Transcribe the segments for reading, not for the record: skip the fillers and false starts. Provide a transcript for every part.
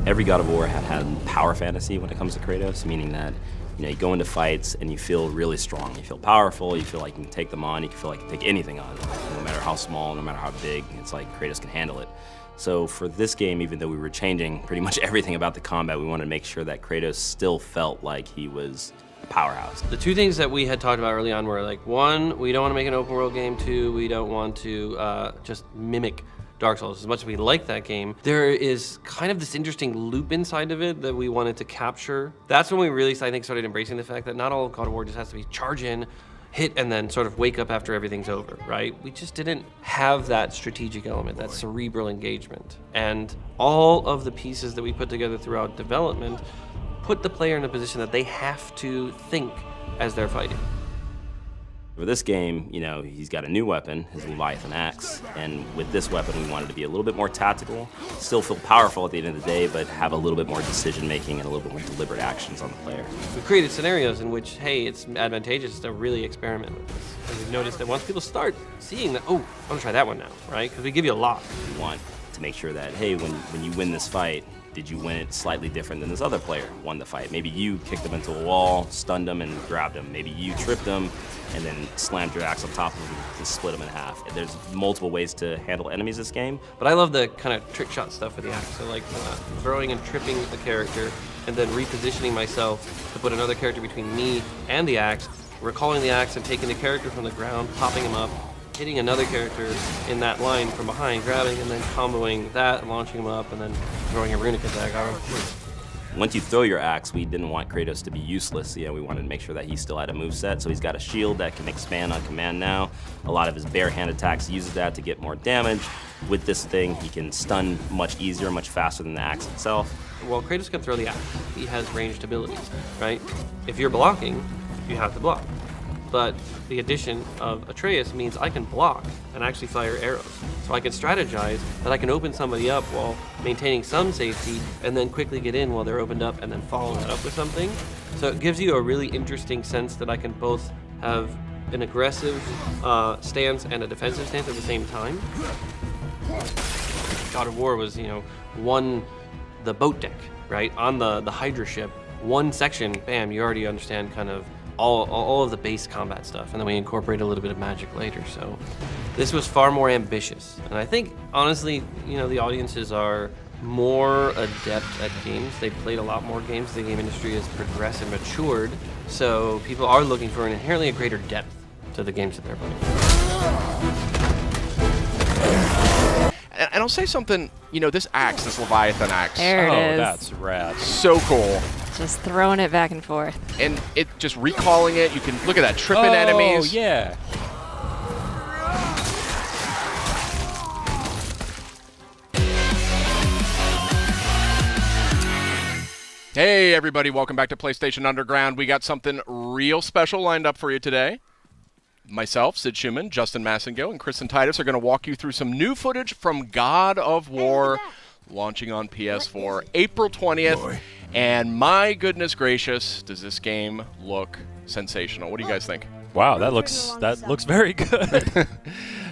Every God of War had power fantasy when it comes to Kratos, meaning that you go into fights and you feel really strong. You feel powerful, you feel like you can take them on, you can feel like you can take anything on, no matter how small, no matter how big, it's like Kratos can handle it. So for this game, even though we were changing pretty much everything about the combat, we wanted to make sure that Kratos still felt like he was a powerhouse. The two things that we had talked about early on were like, one, we don't want to make an open world game. Two, we don't want to just mimic Dark Souls. As much as we like that game, there is kind of this interesting loop inside of it that we wanted to capture. That's when we really, I think, started embracing the fact that not all of God of War just has to be charge in, hit, and then sort of wake up after everything's over, right? We just didn't have that strategic element, that cerebral engagement. And all of the pieces that we put together throughout development put the player in a position that they have to think as they're fighting. For this game, he's got a new weapon, his Leviathan axe, and with this weapon we wanted to be a little bit more tactical, still feel powerful at the end of the day, but have a little bit more decision-making and a little bit more deliberate actions on the player. We created scenarios in which, hey, it's advantageous to really experiment with this. And we've noticed that once people start seeing that, oh, I'm gonna try that one now, right? Because we give you a lot. We want to make sure that, hey, when you win this fight, did you win it slightly different than this other player won the fight? Maybe you kicked him into a wall, stunned him, and grabbed him. Maybe you tripped him and then slammed your axe on top of him to split him in half. There's multiple ways to handle enemies this game. But I love the kind of trick shot stuff with the axe. So like throwing and tripping the character and then repositioning myself to put another character between me and the axe, recalling the axe and taking the character from the ground, popping him up, hitting another character in that line from behind, grabbing and then comboing that, launching him up, and then throwing a runic attack. Once you throw your axe, we didn't want Kratos to be useless. We wanted to make sure that he still had a moveset, so he's got a shield that can expand on command now. A lot of his bare hand attacks uses that to get more damage. With this thing, he can stun much easier, much faster than the axe itself. Well, Kratos can throw the axe. He has ranged abilities, right? If you're blocking, you have to block. But the addition of Atreus means I can block and actually fire arrows. So I can strategize that I can open somebody up while maintaining some safety and then quickly get in while they're opened up and then follow that up with something. So it gives you a really interesting sense that I can both have an aggressive stance and a defensive stance at the same time. God of War was, the boat deck, right? On the Hydra ship, one section, bam, you already understand kind of all of the base combat stuff, and then we incorporate a little bit of magic later. So this was far more ambitious, and I think honestly, the audiences are more adept at games. They've played a lot more games. The game industry has progressed and matured, so people are looking for an inherently greater depth to the games that they're playing. And I'll say something, this axe, this Leviathan axe. There it is. That's rad. So cool. Just throwing it back and forth. And it just recalling it, you can look at that, tripping enemies. Oh, yeah. Hey, everybody, welcome back to PlayStation Underground. We got something real special lined up for you today. Myself, Sid Schumann, Justin Massengill, and Kristen Titus are going to walk you through some new footage from God of War, launching on PS4 April 20th. Boy. And my goodness gracious, does this game look sensational. What do you guys think? Wow, that looks very good.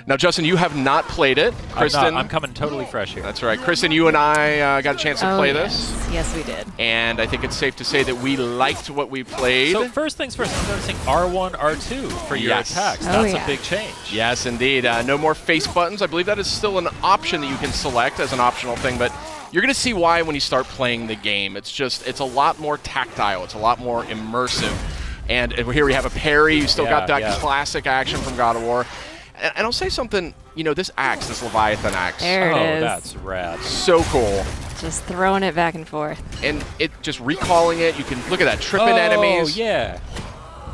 Now, Justin, you have not played it. Kristen, I'm coming totally fresh here. That's right. Kristen, you and I got a chance to play this. Yes, we did. And I think it's safe to say that we liked what we played. So first things first, I'm noticing R1, R2 for your attacks. That's a big change. Yes, indeed. No more face buttons. I believe that is still an option that you can select as an optional thing, but you're going to see why when you start playing the game. It's a lot more tactile. It's a lot more immersive. And here we have a parry. You still got that classic action from God of War. And I'll say something, this axe, this Leviathan axe. There it is. That's rad. So cool. Just throwing it back and forth. And it just recalling it, you can look at that, tripping enemies. Oh, yeah.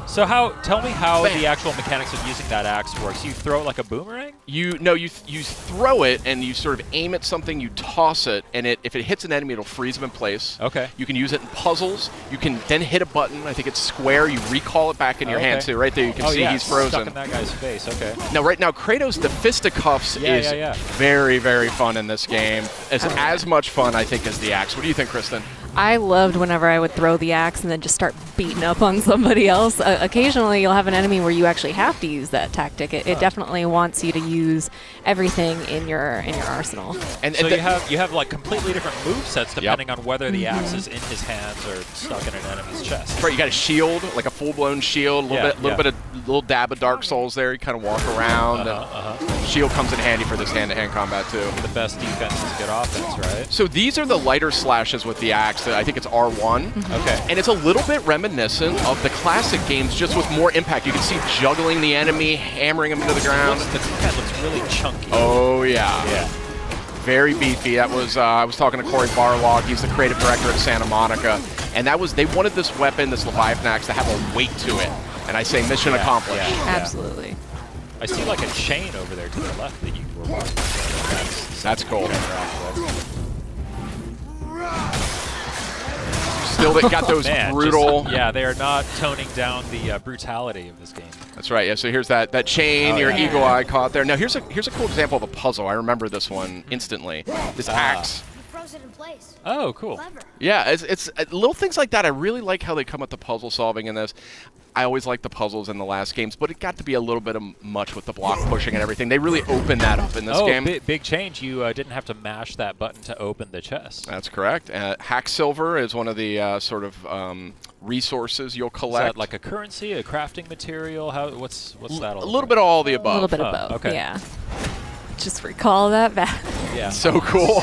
So tell me how the actual mechanics of using that axe works. You throw it like a boomerang? You throw it and you sort of aim at something, you toss it, and if it hits an enemy, it'll freeze them in place. Okay. You can use it in puzzles. You can then hit a button. I think it's square. You recall it back in your hand too. Right there, you can see he's frozen. Stuck in that guy's face. Okay. Now, right now, Kratos, the fisticuffs is very, very fun in this game. As much fun, I think, as the axe. What do you think, Kristen? I loved whenever I would throw the axe and then just start beating up on somebody else. Occasionally, you'll have an enemy where you actually have to use that tactic. It definitely wants you to use everything in your arsenal. And So you have like completely different move sets depending on whether the axe is in his hands or stuck in an enemy's chest. right, you got a shield, like a full-blown shield, a little dab of Dark Souls there. You kind of walk around. And shield comes in handy for this hand-to-hand combat too. The best defense is good offense, right? So these are the lighter slashes with the axe. I think it's R1. Okay. And it's a little bit reminiscent of the classic games, just with more impact. You can see juggling the enemy, hammering him into the ground. The head looks really chunky. Oh, yeah. Yeah. Very beefy. That was I was talking to Corey Barlog. He's the creative director at Santa Monica. And they wanted this weapon, this Leviathan axe, to have a weight to it. And I say mission accomplished. Yeah. Absolutely. I see like a chain over there to the left that you were walking. That's cool. Interact with. Still got those Man, brutal. yeah, they are not toning down the brutality of this game. That's right. Yeah. So here's that chain. Oh, your yeah. eagle eye caught there. Now here's a cool example of a puzzle. I remember this one instantly. This axe. You froze it in place. Oh, cool. Clever. Yeah. It's little things like that. I really like how they come at the puzzle solving in this. I always liked the puzzles in the last games, but it got to be a little bit of much with the block pushing and everything. They really opened that up in this game. Big change. You didn't have to mash that button to open the chest. That's correct. Hack silver is one of the sort of resources you'll Is collect. that like a currency, a crafting material? What's that all a little about? bit of all the A above. little bit Oh, of both. okay. Yeah. Just recall that back. Yeah. So cool.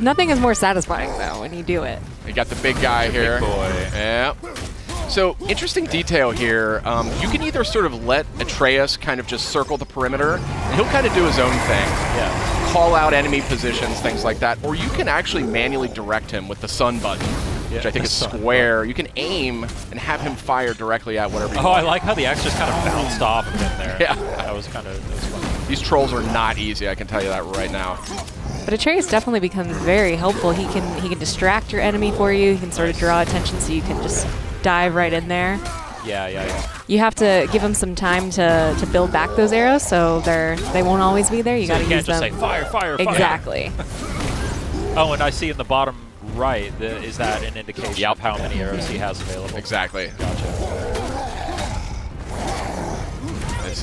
Nothing is more satisfying though when you do it. You got the big guy here. Big boy. Yeah. So, interesting detail here. You can either sort of let Atreus kind of just circle the perimeter, and he'll kind of do his own thing. Yeah. Call out enemy positions, things like that. Or you can actually manually direct him with the sun button, which I think is square. You can aim and have him fire directly at whatever you Oh, want. I like how the axe just kind of bounced off of him there. Yeah. That was fun. These trolls are not easy, I can tell you that right now. But Atreus definitely becomes very helpful. He can distract your enemy for you. He can sort of draw attention so you can just dive right in there. Yeah. You have to give them some time to build back those arrows, so they won't always be there. You So got to you can't use just them. say fire, fire, fire. Exactly. Oh, and I see in the bottom right, is that an indication of how many arrows he has available? Exactly. Gotcha.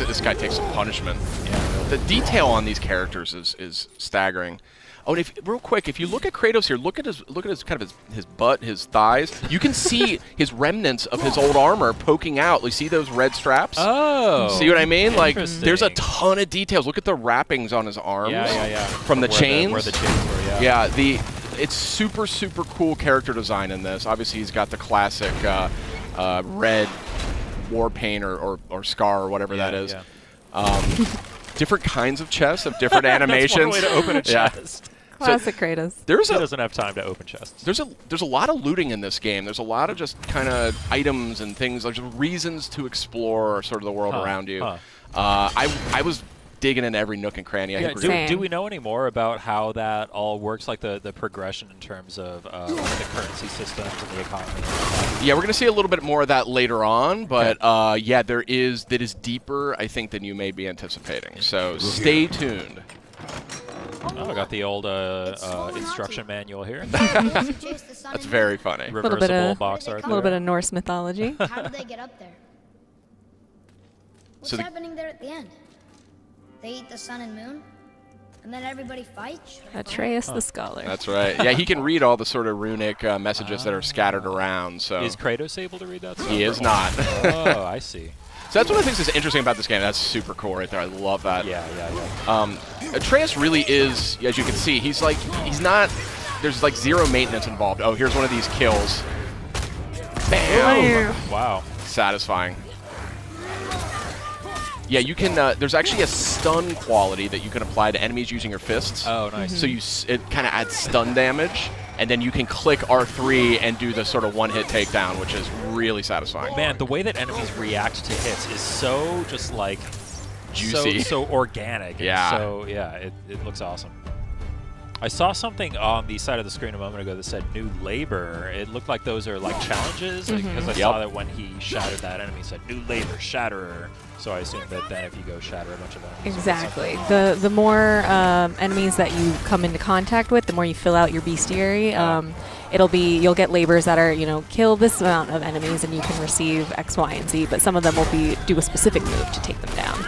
This guy takes some punishment. Yeah. The detail on these characters is staggering. Oh, and real quick, if you look at Kratos here, look at his kind of his butt, his thighs. You can see his remnants of his old armor poking out. You see those red straps? Oh. See what I mean? Like, Interesting. there's a ton of details. Look at the wrappings on his arms. Yeah. From the where chains. where the chains were, yeah. Yeah, it's super cool character design in this. Obviously, he's got the classic red war paint or scar or whatever that is. Yeah. Different kinds of chests of different animations. That's one way to open a Yeah. chest. Classic Kratos. He doesn't have time to open chests. There's a lot of looting in this game. There's a lot of just kind of items and things, like just reasons to explore sort of the world around you. I was digging in every nook and cranny. Do we know any more about how that all works, like the progression in terms of the currency systems and the economy? Yeah, we're going to see a little bit more of that later on, but yeah, that is deeper, I think, than you may be anticipating. So stay tuned. Oh, I got the old instruction manual here. That's very funny. Reversible box art. A little bit of Norse mythology. How did they get up there? What's So happening there at the end? They eat the sun and moon, and then everybody fights? Atreus the Scholar. That's right. Yeah, he can read all the sort of runic messages that are scattered around. So Is Kratos able to read that stuff? he is not. Oh, I see. So that's one of the things that's interesting about this game. That's super cool right there. I love that. Yeah. Atreus really is, as you can see, he's not, there's like zero maintenance involved. Oh, here's one of these kills. Bam! Wow. Satisfying. Yeah, you can, there's actually a stun quality that you can apply to enemies using your fists. Oh, nice. So it kind of adds stun damage, and then you can click R3 and do the sort of one-hit takedown, which is really satisfying. Man, the way that enemies react to hits is so just like Juicy. so organic. Yeah. So yeah, it looks awesome. I saw something on the side of the screen a moment ago that said new labor. It looked like those are like challenges because I saw that when he shattered that enemy, it said new labor shatterer. So I assume that then if you go shatter a bunch of enemies. Exactly. The more enemies that you come into contact with, the more you fill out your bestiary. you'll get labors that are, kill this amount of enemies and you can receive X, Y, and Z, but some of them will do a specific move to take them down.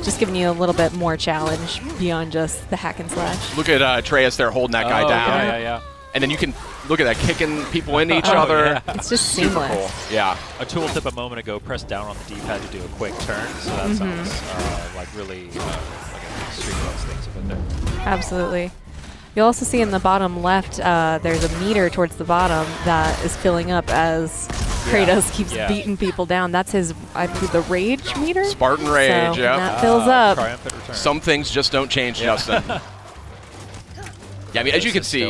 Just giving you a little bit more challenge beyond just the hack and slash. Look at Atreus there holding that guy down. Yeah. And then you can look at that, kicking people into each other. Yeah. It's just Super seamless. cool. Yeah. A tooltip a moment ago, press down on the D-pad to do a quick turn, so that sounds like really like a streetwise things of it there. Absolutely. You'll also see in the bottom left, there's a meter towards the bottom that is filling up as Kratos keeps beating people down. That's his, I believe, the rage meter? Spartan Rage, so yeah. that fills up. Triumphant return. Some things just don't change, Justin. Yeah, I mean, as you can see,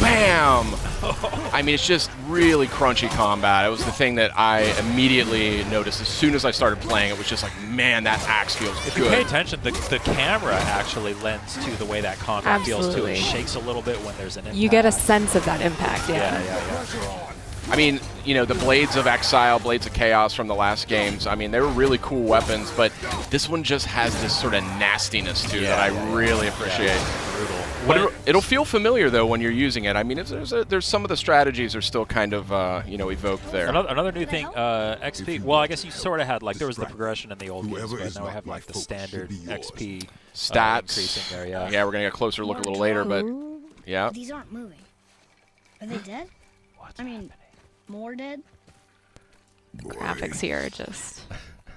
bam! I mean, it's just really crunchy combat. It was the thing that I immediately noticed as soon as I started playing. It was just like, man, that axe feels If good. you pay attention, the camera actually lends to the way that combat feels too. Absolutely. It shakes a little bit when there's an impact. You get a sense of that impact, Yeah. I mean, the Blades of Exile, Blades of Chaos from the last games, I mean, they were really cool weapons, but this one just has this sort of nastiness to it that I really appreciate. Brutal. But it'll feel familiar, though, when you're using it. I mean, there's some of the strategies are still kind of, evoked there. Another new thing, XP. Well, I guess you sort of had, there was the progression in the old games, but now we have, the standard XP Stats. increasing there, yeah. Yeah, we're going to get a closer look a little later, but yeah. These aren't moving. Are they dead? I mean, more dead? Graphics here are just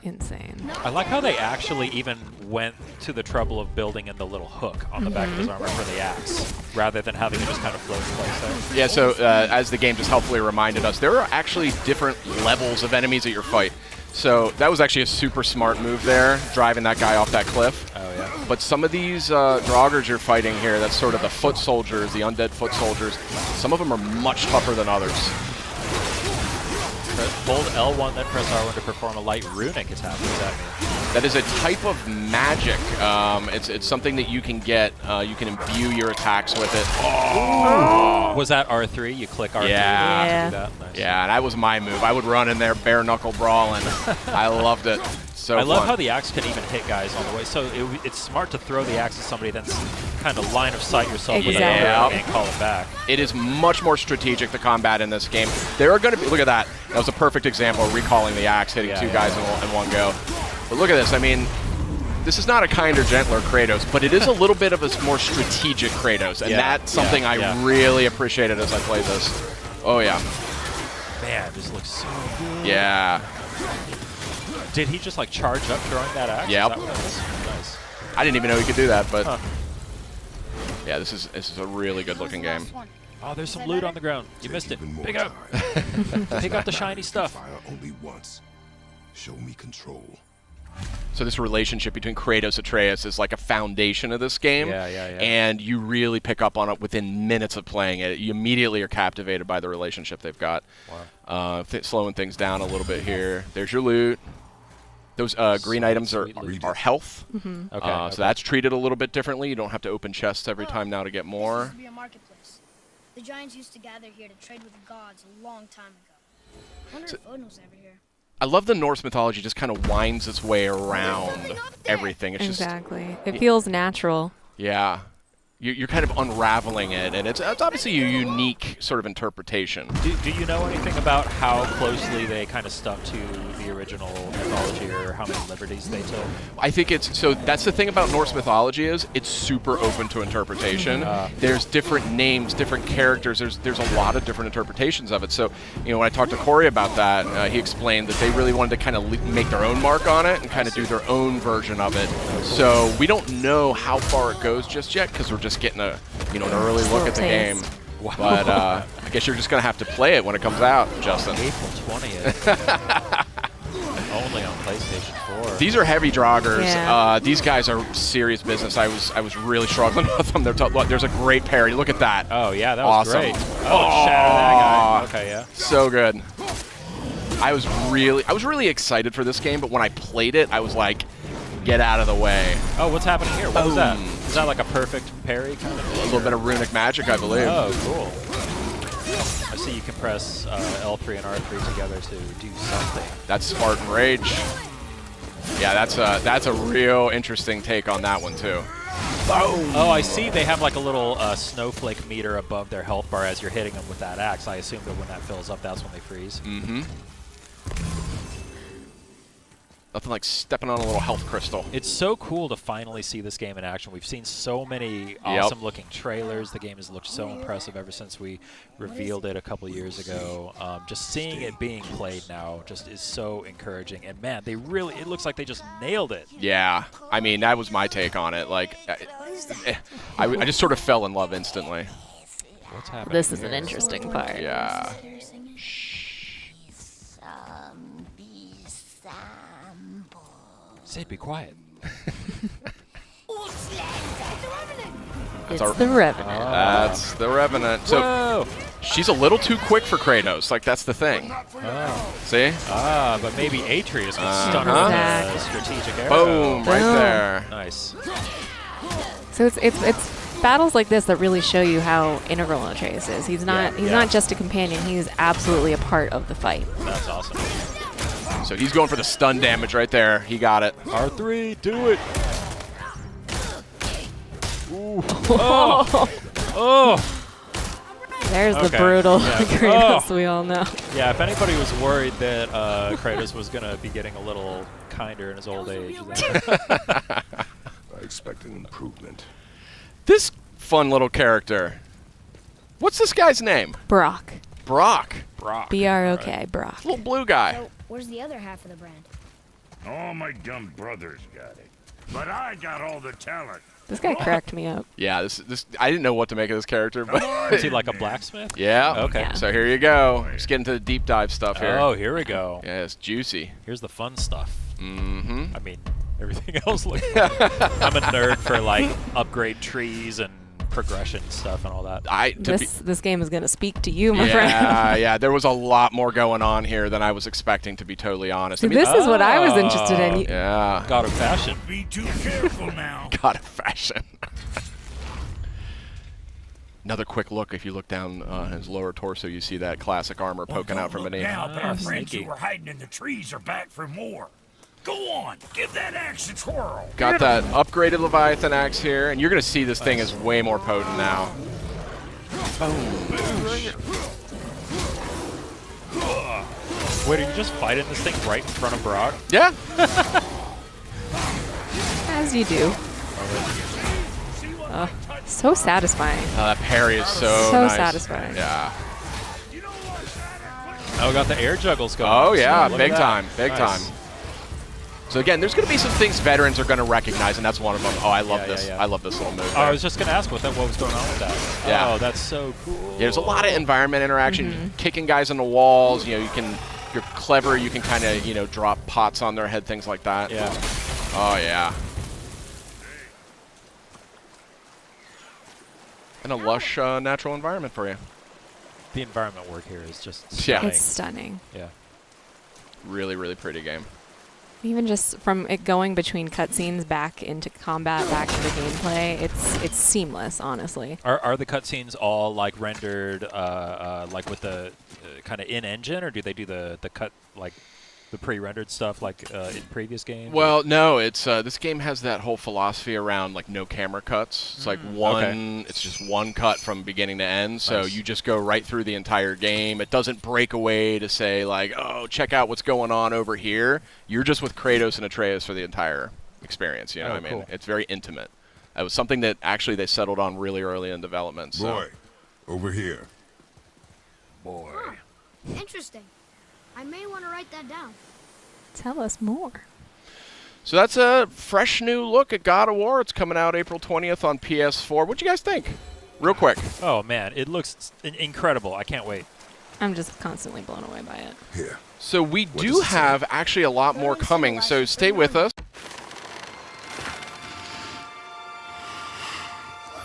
insane. I like how they actually even went to the trouble of building in the little hook on the back of his armor for the axe, rather than having it just kind of float in place there. Yeah, so as the game just helpfully reminded us, there are actually different levels of enemies at your fight. So that was actually a super smart move there, driving that guy off that cliff. Oh, yeah. But some of these Draugrs you're fighting here, that's sort of the foot soldiers, the undead foot soldiers, some of them are much tougher than others. Hold L1, then press R1 to perform a light runic attack. What does that mean? That is a type of magic. It's something that you can get. You can imbue your attacks with it. Oh! Was that R3? You click R3 Yeah. to do that? Nice. Yeah, and that was my move. I would run in there bare knuckle brawling. I loved it. So I love fun. how the axe can even hit guys on the way. So it's smart to throw the axe at somebody, then kind of line of sight yourself with Exactly. another and call it back. It is much more strategic, the combat in this game. There are going to be, look at that. That was a perfect example of recalling the axe, hitting two guys in one go. But look at this. I mean, this is not a kinder, gentler Kratos, but it is a little bit of a more strategic Kratos, and that's something I really appreciated as I played this. Oh, yeah. Man, this looks so good. Yeah. Did he just charge up throwing that axe? Yep. Is that what it is? Nice. I didn't even know he could do that, but yeah, this is a really good looking game. Oh, there's some loot on the ground. You missed it. Pick up. Pick up the shiny stuff. Fire only once. Show me control. So this relationship between Kratos and Atreus is like a foundation of this game. Yeah. And you really pick up on it within minutes of playing it. You immediately are captivated by the relationship they've got. Wow. Slowing things down a little bit here. There's your loot. Those green items are health. Okay. So that's treated a little bit differently. You don't have to open chests every time now to get This more. used to be a marketplace. The giants used to gather here to trade with the gods a long time ago. I wonder if Odin was ever here. I love the Norse mythology just kind of winds its way around everything. It's Exactly. It feels natural. yeah. You're kind of unraveling it, and it's obviously a unique sort of interpretation. Do you know anything about how closely they kind of stuck to the original mythology, or how many liberties they took? I think so that's the thing about Norse mythology is it's super open to interpretation. There's different names, different characters. There's a lot of different interpretations of it. So, when I talked to Corey about that, he explained that they really wanted to kind of make their own mark on it and kind of do their own version of it. So we don't know how far it goes just yet because we're just getting an early look at the game. Wow. But I guess you're just going to have to play it when it comes out, Justin. April 20th. Only on PlayStation 4. These are heavy Draugrs. Yeah. These guys are serious business. I was really struggling with them. There's a great parry. Look at that. Oh, yeah, that was Awesome. great. Oh, shatter that guy. Okay, yeah. So good. I was really excited for this game, but when I played it, I was like, get out of the way. Oh, what's happening here? What was that? Is that like a perfect parry kind of thing? A little bit of runic magic, I believe. Oh, cool. I see you can press L3 and R3 together to do something. That's Spartan Rage. Yeah, that's a real interesting take on that one too. Boom! Oh, I see they have like a little snowflake meter above their health bar as you're hitting them with that axe. I assume that when that fills up, that's when they freeze. Mm-hmm. Nothing like stepping on a little health crystal. It's so cool to finally see this game in action. We've seen so many awesome-looking trailers. The game has looked so impressive ever since we revealed it a couple years ago. Just seeing it being played now just is so encouraging. And man, it looks like they just nailed it. Yeah, I mean, that was my take on it. Like, I just sort of fell in love instantly. What's happening? This is an interesting part. Yeah. Sid, be quiet. It's the Revenant. That's the Revenant. So Whoa! she's a little too quick for Kratos. Like, that's the thing. Oh. See? But maybe Atreus can stun her with a strategic arrow. Boom! Right there. Nice. So it's battles like this that really show you how integral Atreus is. He's not just a companion. He's absolutely a part of the fight. That's awesome. So he's going for the stun damage right there. He got it. R3, do it. Ooh. Oh. Oh. There's the brutal Kratos we all know. Yeah, if anybody was worried that Kratos was going to be getting a little kinder in his old age. I expect an improvement. This fun little character. What's this guy's name? Brock. Brock. B-R-O-K, Brock. Little blue guy. So, where's the other half of the brand? All my dumb brothers got it. But I got all the talent. This guy cracked me up. Yeah, this I didn't know what to make of this character, but Is he like a blacksmith? yeah. Okay. Yeah. So here you go. Just getting to the deep dive stuff here. Oh, here we go. Yeah, it's juicy. Here's the fun stuff. Mm-hmm. I mean, everything else looks fun. I'm a nerd for like upgrade trees and progression stuff and all that. This game is going to speak to you, my friend. Yeah. There was a lot more going on here than I was expecting, to be totally honest. See, this is what I was interested in. Yeah. God of fashion. Be too careful now. God of fashion. Another quick look. If you look down his lower torso, you see that classic armor poking out from beneath. Now, but our friends sneaky. who were hiding in the trees are back for more. Go on, give that axe a twirl. Got that upgraded Leviathan axe here, and you're going to see this thing is way more potent now. Wait, are you just fighting this thing right in front of Brock? Yeah. As you do. So satisfying. That parry is so nice. Satisfying. Yeah. Oh, we got the air juggles going. Oh, yeah. Look Big at that. time. Big Nice. time. So again, there's going to be some things veterans are going to recognize, and that's one of them. Oh, I love Yeah, this. yeah. I love this little move. Oh, I there. was just going to ask what was going on with that. Yeah. Oh, that's so cool. Yeah, there's a lot of environment interaction, kicking guys on the walls. You know, you're clever. You can kind of, drop pots on their head, things like that. Yeah. Oh, yeah. And a lush natural environment for you. The environment work here is just Yeah. stunning. It's stunning. Yeah. Really, really pretty game. Even just from it going between cutscenes back into combat, back into gameplay, it's seamless, honestly. Are the cutscenes all like rendered like with the kind of in-engine, or do they do the cut like the pre-rendered stuff like in previous games? Well, no, it's this game has that whole philosophy around like no camera cuts. It's like it's just one cut from beginning to end. So Nice. you just go right through the entire game. It doesn't break away to say like, oh, check out what's going on over here. You're just with Kratos and Atreus for the entire experience. You know Oh, what I mean? cool. It's very intimate. It was something that actually they settled on really early in development. So. Boy, over here. Boy. Interesting. I may want to write that down. Tell us more. So that's a fresh new look at God of War. It's coming out April 20th on PS4. What'd you guys think? Real quick. Oh man, it looks incredible. I can't wait. I'm just constantly blown away by it. Here. So we What do does it say? have actually a lot more coming, so stay with us.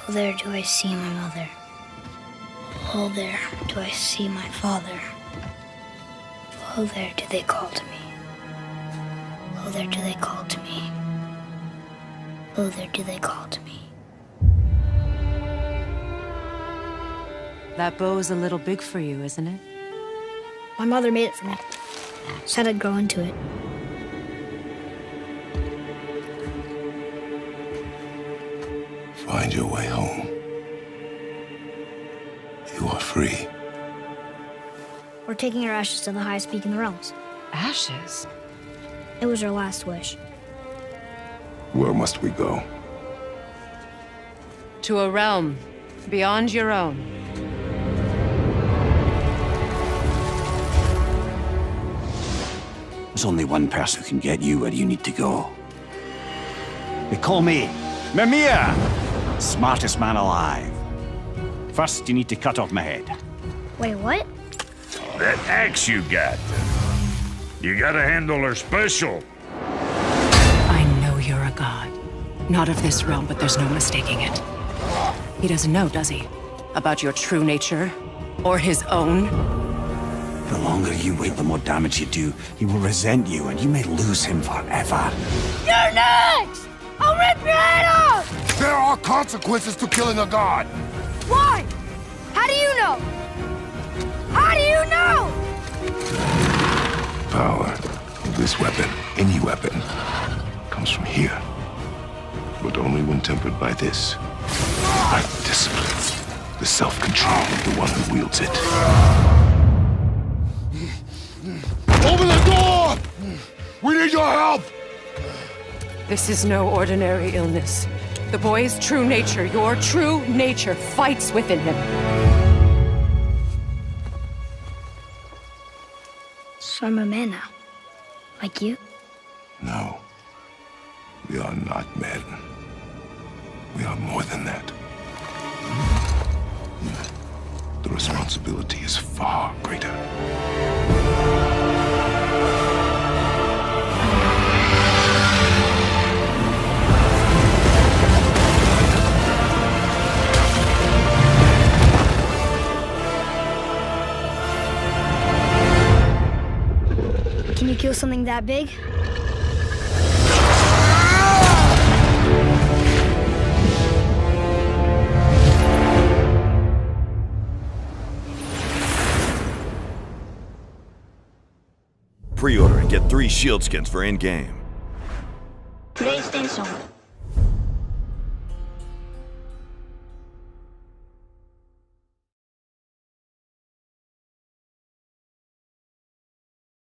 Oh, there do I see my mother. Oh, there do I see my father. Oh, there do they call to me. Oh, there do they call to me. Oh, there do they call to me. That bow's a little big for you, isn't it? My mother made it for me. Said I'd grow into it. Find your way home. You are free. We're taking our ashes to the highest peak in the realms. Ashes? It was our last wish. Where must we go? To a realm beyond your own. There's only one person who can get you where you need to go. They call me Mimir, smartest man alive. First, you need to cut off my head. Wait, what? That axe you got. You gotta handle her special. I know you're a god. Not of this realm, but there's no mistaking it. He doesn't know, does he? About your true nature? Or his own? The longer you wait, the more damage you do. He will resent you, and you may lose him forever. You're next! I'll rip your head off! There are consequences to killing a god! Why? How do you know? How do you know? Power of this weapon, any weapon, comes from here. But only when tempered by this. By discipline. The self-control of the one who wields it. Open the door! We need your help! This is no ordinary illness. The boy's true nature, your true nature, fights within him. So I'm a man now. Like you? No. We are not men. We are more than that. The responsibility is far greater. Can you kill something that big? Pre-order and get 3 shield skins for in-game. PlayStation.